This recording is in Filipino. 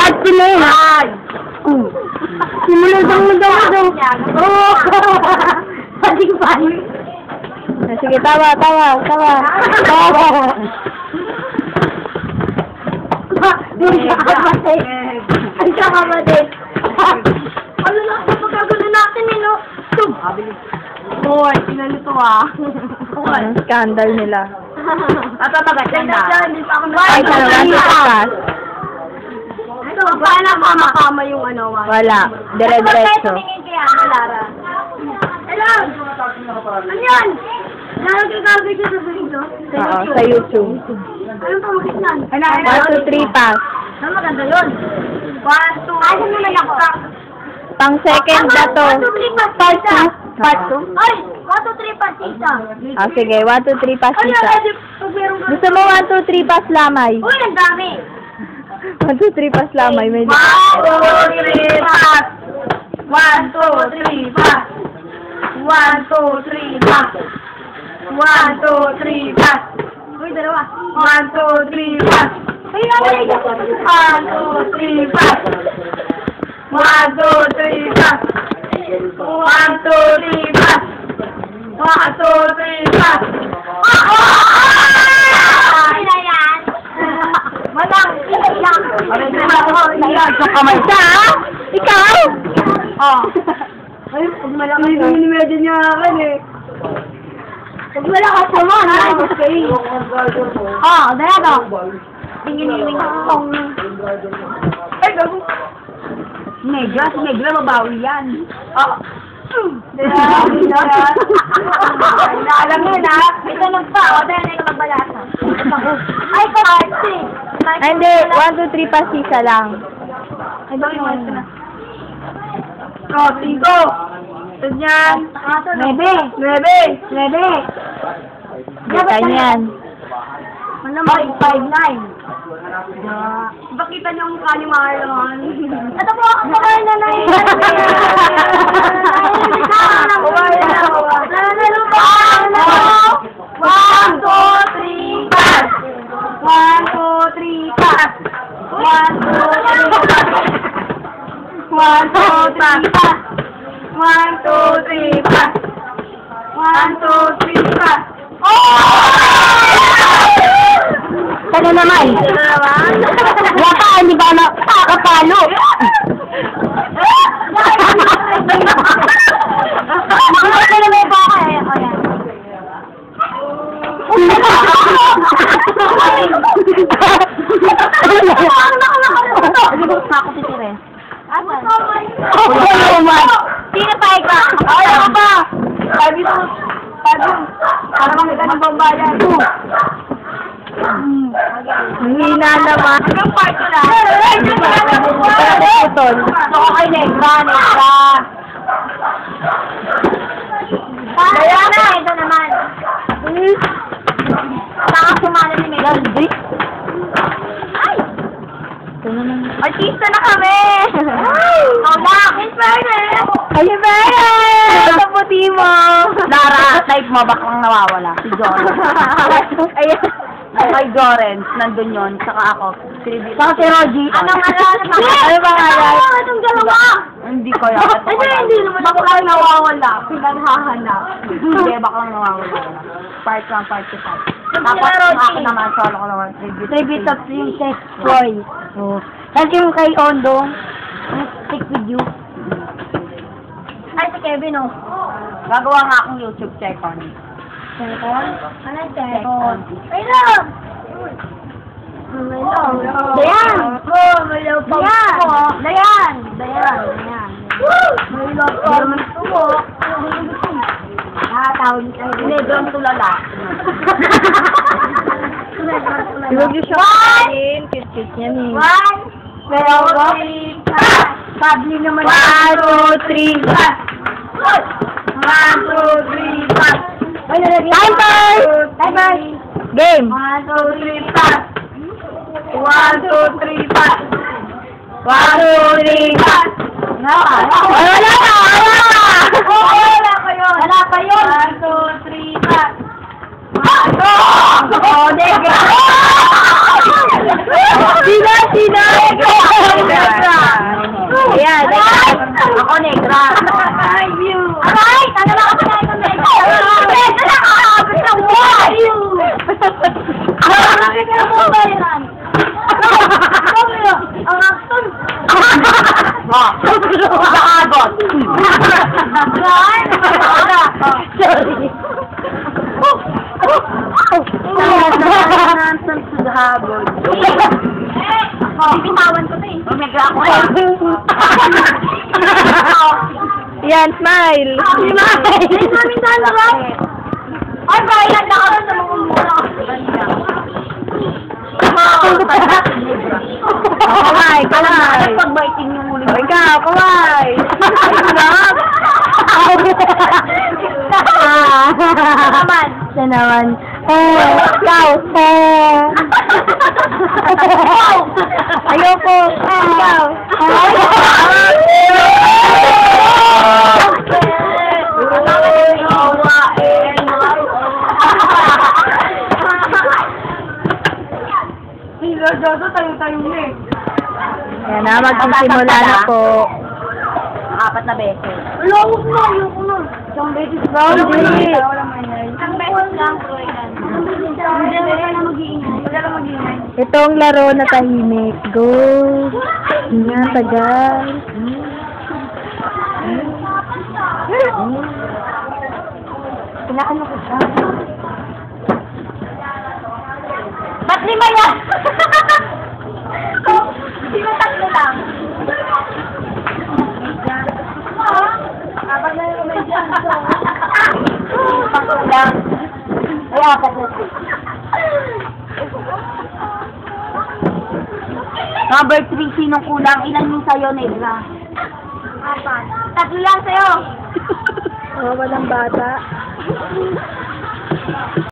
Ate na yun. Simulan mo daw. Oo. Pating pa. Sige, tawa. Ang kakamatid. Ano lang sa pagkagulo natin eh, no? Hoy, sinalito ah. Scandal nila. Tatatagat na. Ay, talaga. Ito, paano makakama yung ano? Wala. Dire-diretso. Lara. Hello! Ano yan? Nalagay siya sa video? Oo, sa YouTube. Anong pamakit yan? 1, 2, 3, pass. Maganda yun. 1, 2, ano naman ako? Pang second na to. 1, 2, 3, pass, isa. Part 2? Ay! 1, 2, 3, pass, isa. Sige. 1, 2, 3, pass Ano isa. Gusto mo 1, 2, 3, pass lamay? Uy, ang dami. 1, 2, 3, pass lamay. 1, 2, 3, pass. 1, 2, 3, pass. 1, 2, 3, pass. 1, 2, 3, pass. Uy, dalawa. 1, 2, 3, pass. Ay, 1, 2, 3, pass. 1, 2, 3, pass. 1, 2, 3, pass. 1, 2, 3, pass. Ay, na yan. Walang iyak. Iyak sa kamay. Ikaw? Oh. Ay, pag malaki yung inimedyo niya akin eh. Pag malakas naman, ay, okay. Oh, dala to. Tingin-tingin kong... Ay, gago. Negra, mabawi yan. Oh. Alam mo na, ito nagpa, o dahil na ikaw magbalasa. Ay, kasi. Ay, hindi. 1, 2, 3, pass isa lang. Ay, bakit mo ito na? Oh, 5. Ganyan. 9. Ganyan. Malamay, 5'9". Bakita niyo ang mukha ni Marlon. Ito po ako sa na na yun. Nanalo po! 1, 2, 3, pass! 1, 2, 3, pass! 1, 2, 3, pass! 1, 2, 3, pass! 1, 2, 3, pass! Ano naman? Wala hindi ba na kakapalo? Bakit na may baka eh? Ako si Tire. Sino pa ikaw? Ayaw ba? Sabi mo. Para makita ng pambayan. Hina naman. Hanggang part ko lang. Putol. Ako kay Negra. Kaya na, ito naman. Saka sumala ni Negra. Ay! Ito naman. Artista na kami! Hola! Miss Vernon! Ay, Vernon! Ito puti mo. Lara, type mo, baklang nawawala. Si Joren. Ayan. Kay Joren, nandun yun. Saka ako. Saka si Rogie. Anong Ano ba nga? Anong dalawa? Hindi ko yan. Hindi naman. Baklang nawawala. Pinaghahanap. Hindi, baklang nawawala. Part 1, part 2, part 2. Tapos yung akin naman, solo ko naman. Tribute of Princess Joy. Oh. Kasi yung kay Ondo, stick with you. Ay, si Kevin, oh. Gagawa nga akong YouTube second. Second? Ano yung second? Ay, lang! Dayan! Oh, may love pa po. Dayan! May love pa po. Tawag niya. Negrang tulala. Huwag niyo siya kain. Cute-cute niya ni. 1, 2, 3, Sabli naman. 1, 2, 3. 1, 2, 3, pass. Timer! Game! 1, 2, 3, pass. 1, 2, 3, pass. 1, 2, 3. Pass. Wala na! Wala pa yun. 1, 2, 3, pass. Oh, Negra! Sina! Kaya mo ba yan? Ang action. Nakagot. Sorry. Nansan sa habon. Bibitawan ko na eh. Omega ako eh. Yan, smile. Ay, Brian, nakaroon sa mga mura. Kaway, kaway. Pag-biting yung ulit. Ikaw, kaway. Naman. Siya naman. Ikaw. Ayoko. Ikaw. Jojo, tayo-tayo na eh. Yan na, magsisimula na po. 4 na beses. Lawag na, ayoko na. Isang beses ba? Hindi. Isang beses lang, Brian. Hindi na mag-iingay. Wala lang mag-iingay. Itong laro na tahimik. Go. Yan, tagal. Kailangan mo siya. Ba't 5 yan? Sino 3 lang? Apat na yung may dyan. 4 lang. Ay, 4 na. Number 3, sinong kulang? Ilan yung sa'yo, Negra? 4. 3 lang sa'yo. Oh, walang bata.